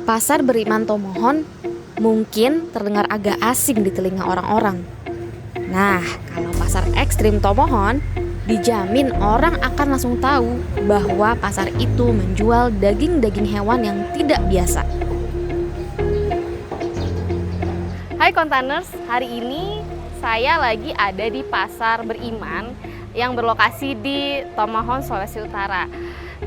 Pasar Beriman Tomohon mungkin terdengar agak asing di telinga orang-orang. Nah, kalau pasar ekstrim Tomohon, dijamin orang akan langsung tahu bahwa pasar itu menjual daging-daging hewan yang tidak biasa. Hai Kontaners, hari ini saya lagi ada di Pasar Beriman yang berlokasi di Tomohon, Sulawesi Utara.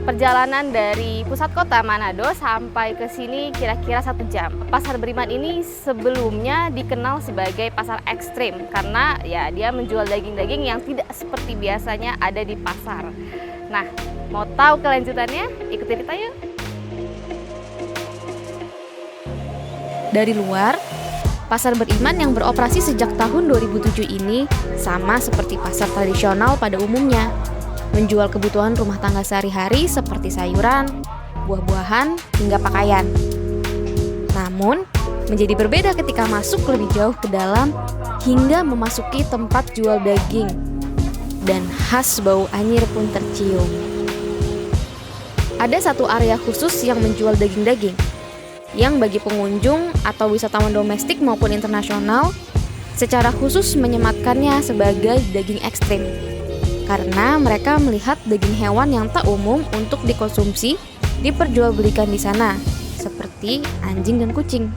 Perjalanan dari pusat kota Manado sampai ke sini kira-kira 1 jam. Pasar Beriman ini sebelumnya dikenal sebagai pasar ekstrim karena ya dia menjual daging-daging yang tidak seperti biasanya ada di pasar. Nah, mau tahu kelanjutannya? Ikutin kita yuk. Dari luar, Pasar Beriman yang beroperasi sejak tahun 2007 ini sama seperti pasar tradisional pada umumnya, menjual kebutuhan rumah tangga sehari-hari seperti sayuran, buah-buahan, hingga pakaian. Namun, menjadi berbeda ketika masuk lebih jauh ke dalam hingga memasuki tempat jual daging, dan khas bau anyir pun tercium. Ada satu area khusus yang menjual daging-daging, yang bagi pengunjung atau wisatawan domestik maupun internasional secara khusus menyematkannya sebagai daging ekstrim karena mereka melihat daging hewan yang tak umum untuk dikonsumsi diperjualbelikan di sana seperti anjing dan kucing.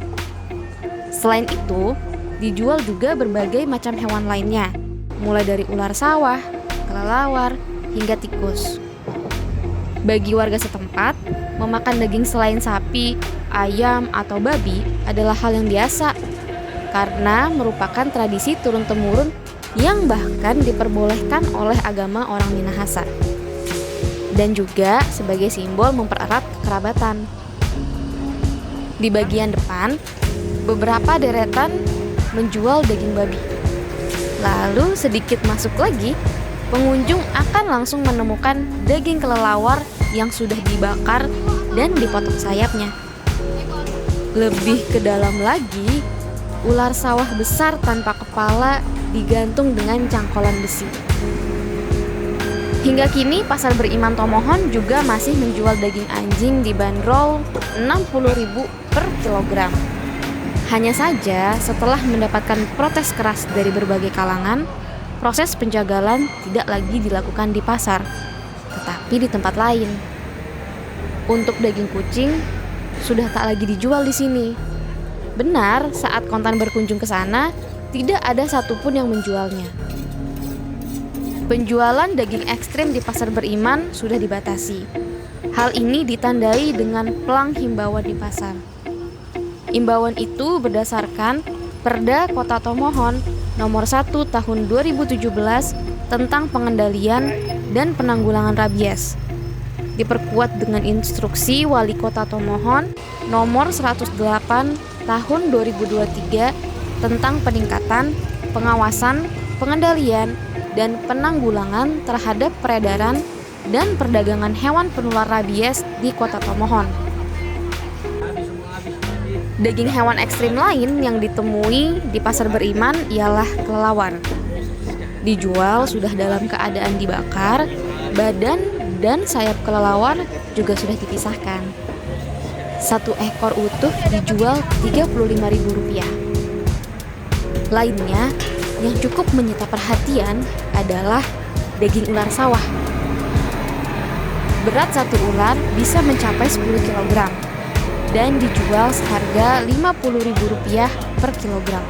Selain itu, dijual juga berbagai macam hewan lainnya, mulai dari ular sawah, kelelawar, hingga tikus. Bagi warga setempat, memakan daging selain sapi, ayam, atau babi adalah hal yang biasa karena merupakan tradisi turun-temurun yang bahkan diperbolehkan oleh agama orang Minahasa dan juga sebagai simbol mempererat kekerabatan. Di bagian depan, beberapa deretan menjual daging babi. Lalu sedikit masuk lagi, pengunjung akan langsung menemukan daging kelelawar yang sudah dibakar dan dipotong sayapnya. Lebih ke dalam lagi, ular sawah besar tanpa kepala digantung dengan cangkolan besi. Hingga kini Pasar Beriman Tomohon juga masih menjual daging anjing dibanderol 60.000 per kilogram. Hanya saja setelah mendapatkan protes keras dari berbagai kalangan, proses penjagalan tidak lagi dilakukan di pasar, tetapi di tempat lain. Untuk daging kucing sudah tak lagi dijual di sini. Benar, saat Kontan berkunjung ke sana, tidak ada satupun yang menjualnya. Penjualan daging ekstrim di Pasar Beriman sudah dibatasi. Hal ini ditandai dengan pelang himbauan di pasar. Himbauan itu berdasarkan Perda Kota Tomohon Nomor 1 Tahun 2017 tentang pengendalian dan penanggulangan rabies. Diperkuat dengan instruksi Wali Kota Tomohon Nomor 108 Tahun 2023 tentang peningkatan, pengawasan, pengendalian, dan penanggulangan terhadap peredaran dan perdagangan hewan penular rabies di Kota Tomohon. Daging hewan ekstrim lain yang ditemui di Pasar Beriman ialah kelelawar. Dijual sudah dalam keadaan dibakar, badan dan sayap kelelawar juga sudah dipisahkan. 1 ekor utuh dijual Rp35.000. Lainnya yang cukup menyita perhatian adalah daging ular sawah. Berat satu ular bisa mencapai 10 kg dan dijual seharga Rp50.000 per kilogram.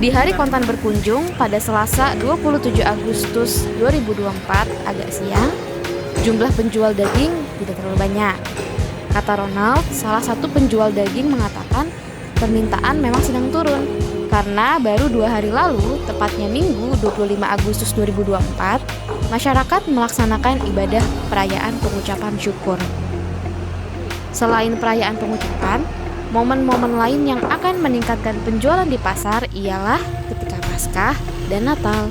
Di hari Kontan berkunjung pada Selasa 27 Agustus 2024 agak siang, jumlah penjual daging tidak terlalu banyak. Kata Ronald, salah satu penjual daging mengatakan permintaan memang sedang turun karena baru 2 hari lalu, tepatnya Minggu 25 Agustus 2024, masyarakat melaksanakan ibadah perayaan pengucapan syukur. Selain perayaan pengucapan, momen-momen lain yang akan meningkatkan penjualan di pasar ialah ketika Paskah dan Natal.